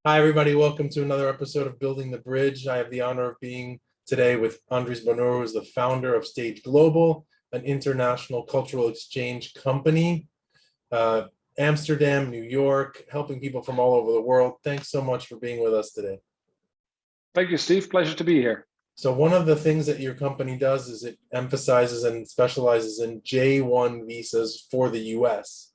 Hi, everybody. Welcome to another episode of Building the Bridge. I have the honor of being today with Andries Bonneur, who is the founder of Stage Global, an international cultural exchange company, uh, Amsterdam, New York, helping people from all over the world. Thanks so much for being with us today. Thank you, Steve. Pleasure to be here. So one of the things that your company does is it emphasizes and specializes in J-1 visas for the US.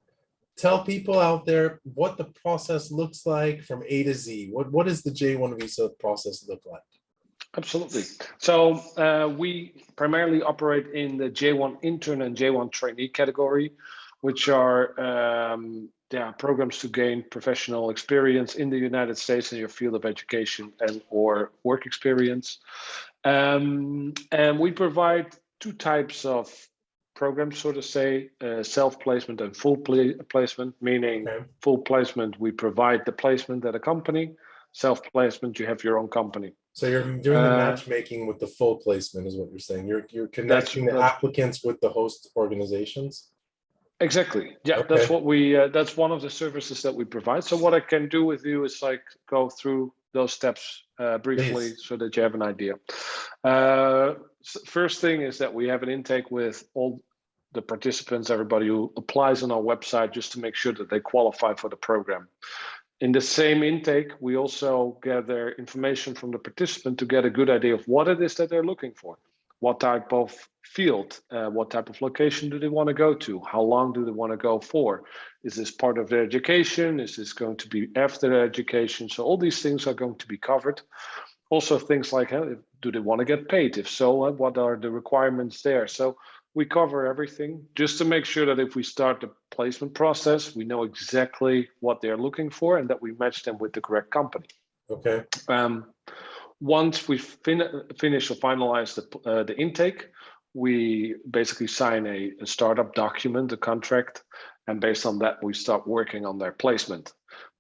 Tell people out there what the process looks like from A to Z. What does the J-1 visa process look like? Absolutely. So we primarily operate in the J-1 intern and J-1 trainee category, which are programs to gain professional experience in the United States in your field of education and or work experience. And we provide two types of programs, so to say, self-placement and full placement, meaning full placement, we provide the placement at a company. Self-placement, you have your own company. So you're doing the matchmaking with the full placement is what you're saying. You're connecting the applicants with the host organizations? Exactly. Yeah, okay. That's what we that's one of the services that we provide. So what I can do with you is like go through those steps briefly. Please. So that you have an idea. First thing is that we have an intake with all the participants, everybody who applies on our website, just to make sure that they qualify for the program. In the same intake, we also gather information from the participant to get a good idea of what it is that they're looking for. What type of field, what type of location do they want to go to? How long do they want to go for? Is this part of their education? Is this going to be after their education? So all these things are going to be covered. Also things like, do they want to get paid? If so, what are the requirements there? So we cover everything just to make sure that if we start the placement process, we know exactly what they're looking for and that we match them with the correct company. Okay. Once we finish or finalize the intake, we basically sign a startup document, a contract, and based on that, we start working on their placement.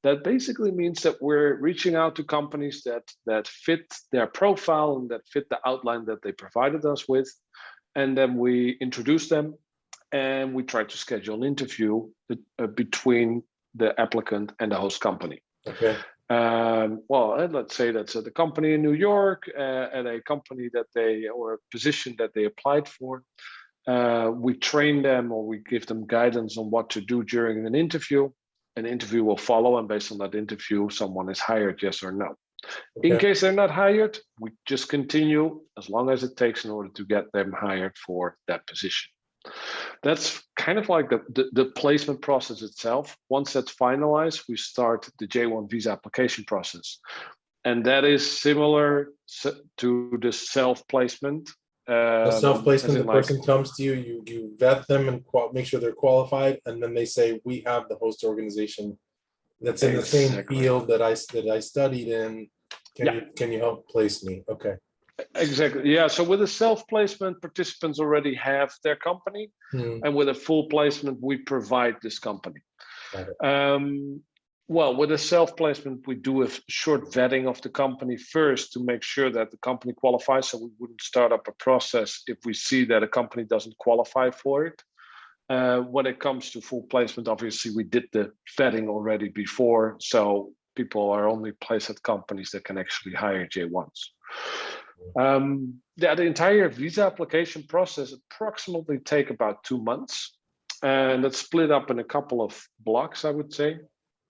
That basically means that we're reaching out to companies that fit their profile and that fit the outline that they provided us with. And then we introduce them and we try to schedule an interview between the applicant and the host company. Okay. Well, let's say that's the company in New York and a company that or a position that they applied for. We train them or we give them guidance on what to do during an interview. An interview will follow, and based on that interview, someone is hired, yes or no. Okay. In case they're not hired, we just continue as long as it takes in order to get them hired for that position. That's kind of like the placement process itself. Once that's finalized, we start the J-1 visa application process. And that is similar to the self-placement. Self-placement, the person comes to you, you vet them and make sure they're qualified, and then they say, we have the host organization that's in the same field that I studied in. Can you help place me? Okay. Exactly. Yeah. So with a self-placement, participants already have their company, and with a full placement, we provide this company. Well, with a self-placement, we do a short vetting of the company first to make sure that the company qualifies. So we wouldn't start up a process if we see that a company doesn't qualify for it. When it comes to full placement, obviously we did the vetting already before, so people are only placed at companies that can actually hire J1s. The entire visa application process approximately take about 2 months, and that's split up in a couple of blocks, I would say.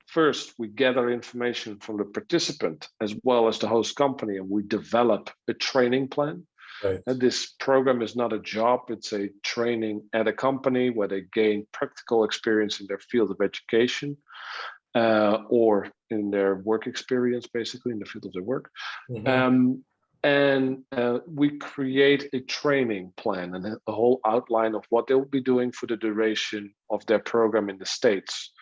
First, we gather information from the participant as well as the host company, and we develop a training plan. Right. And this program is not a job, it's a training at a company where they gain practical experience in their field of education or in their work experience, basically in the field of their work. We create a training plan and a whole outline of what they'll be doing for the duration of their program in the States,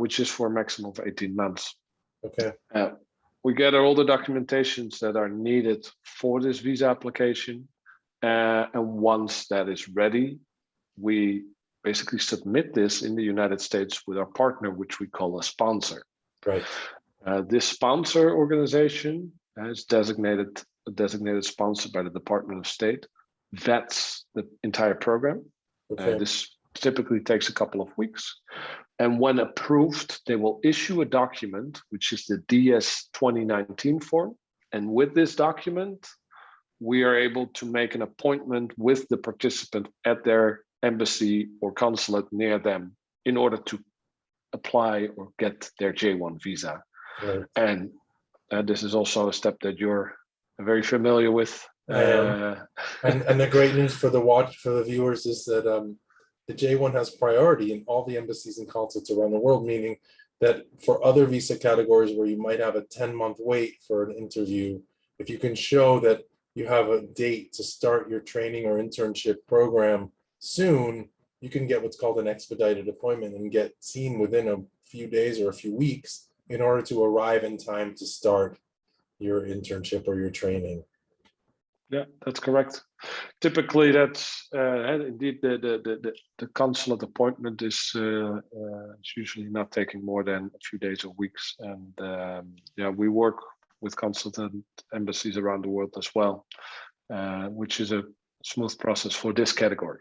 which is for a maximum of 18 months. Okay. We gather all the documentations that are needed for this visa application. And once that is ready, we basically submit this in the United States with our partner, which we call a sponsor. Right. This sponsor organization is a designated sponsor by the Department of State, vets the entire program. Okay. This typically takes a couple of weeks. And when approved, they will issue a document, which is the DS 2019 form. And with this document, we are able to make an appointment with the participant at their embassy or consulate near them in order to apply or get their J-1 visa. Right. And this is also a step that you're very familiar with. I am. And the great news for the viewers is that the J-1 has priority in all the embassies and consulates around the world, meaning that for other visa categories where you might have a 10-month wait for an interview, if you can show that you have a date to start your training or internship program soon, you can get what's called an expedited appointment and get seen within a few days or a few weeks in order to arrive in time to start your internship or your training. Yeah, that's correct. Typically, that's indeed the consulate appointment is usually not taking more than a few days or weeks. And yeah, we work with consulate and embassies around the world as well, which is a smooth process for this category.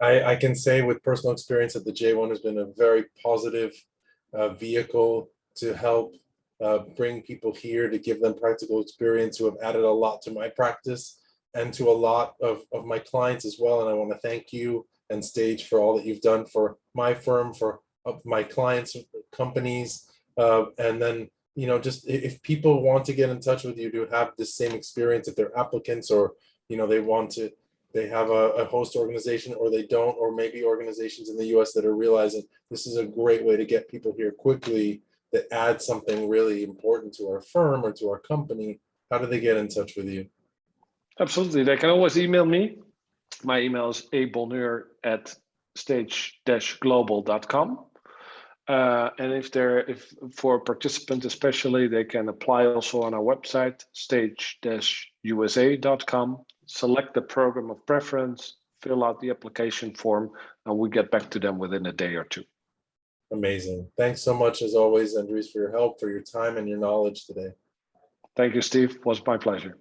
I can say with personal experience that the J-1 has been a very positive vehicle to help bring people here, to give them practical experience, who have added a lot to my practice and to a lot of my clients as well. And I want to thank you and Stage for all that you've done for my firm, for my clients' companies. And then, you know, just if people want to get in touch with you to have the same experience, if they're applicants or, you know, they have a host organization or they don't, or maybe organizations in the US that are realizing this is a great way to get people here quickly that add something really important to our firm or to our company, how do they get in touch with you? Absolutely. They can always email me. My email is abonneur@stage-global.com. And if for participants especially, they can apply also on our website, stage-usa.com, select the program of preference, fill out the application form, and we get back to them within a day or two. Amazing. Thanks so much, as always, Andries, for your help, for your time and your knowledge today. Thank you, Steve. It was my pleasure.